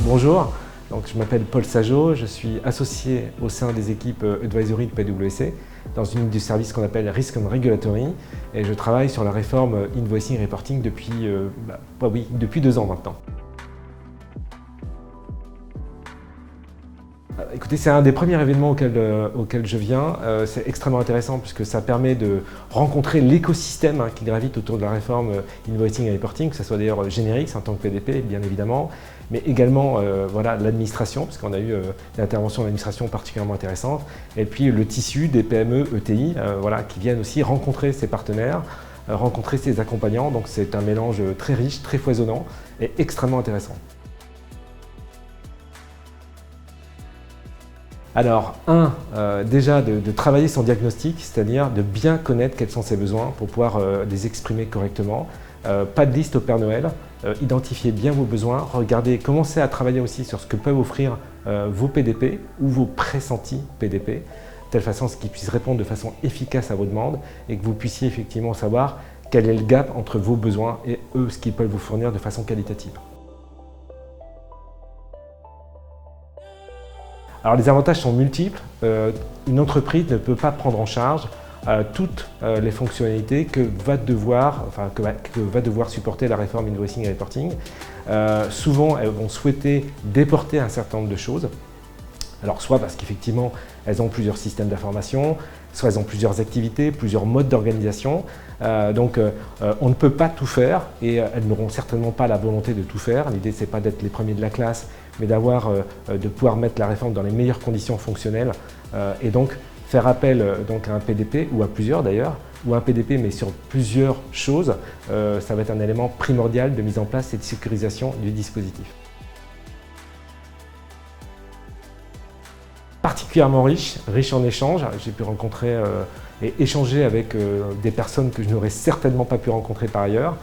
Bonjour, je m'appelle Paul Sageot, je suis associé au sein des équipes Advisory de PwC dans une unité du service qu'on appelle Risk and Regulatory et je travaille sur la réforme Invoicing Reporting depuis 2 ans maintenant. Écoutez, c'est un des premiers événements auxquels je viens. C'est extrêmement intéressant puisque ça permet de rencontrer l'écosystème qui gravite autour de la réforme Invoicing et Reporting, que ce soit d'ailleurs Generix en tant que PDP, bien évidemment, mais également l'administration, parce qu'on a eu une intervention de l'administration particulièrement intéressante, et puis le tissu des PME, ETI, qui viennent aussi rencontrer ses partenaires, rencontrer ses accompagnants. Donc c'est un mélange très riche, très foisonnant et extrêmement intéressant. Alors, déjà de travailler son diagnostic, c'est-à-dire de bien connaître quels sont ses besoins pour pouvoir les exprimer correctement. Pas de liste au Père Noël, identifiez bien vos besoins, regardez, commencez à travailler aussi sur ce que peuvent offrir vos PDP ou vos pressentis PDP, de telle façon à ce qu'ils puissent répondre de façon efficace à vos demandes et que vous puissiez effectivement savoir quel est le gap entre vos besoins et eux, ce qu'ils peuvent vous fournir de façon qualitative. Alors les avantages sont multiples. Une entreprise ne peut pas prendre en charge toutes les fonctionnalités que va devoir supporter la réforme Invoicing et Reporting. Souvent, elles vont souhaiter déporter un certain nombre de choses. Alors soit parce qu'effectivement, elles ont plusieurs systèmes d'information, soit elles ont plusieurs activités, plusieurs modes d'organisation. On ne peut pas tout faire et elles n'auront certainement pas la volonté de tout faire. L'idée, c'est pas d'être les premiers de la classe, mais de pouvoir mettre la réforme dans les meilleures conditions fonctionnelles et donc faire appel à un PDP ou à plusieurs d'ailleurs, ou un PDP mais sur plusieurs choses, ça va être un élément primordial de mise en place et de sécurisation du dispositif. Particulièrement riche en échanges. J'ai pu rencontrer et échanger avec des personnes que je n'aurais certainement pas pu rencontrer par ailleurs.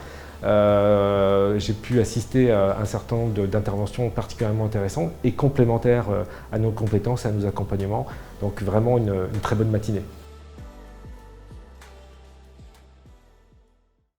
J'ai pu assister à un certain nombre d'interventions particulièrement intéressantes et complémentaires à nos compétences et à nos accompagnements. Donc vraiment une très bonne matinée.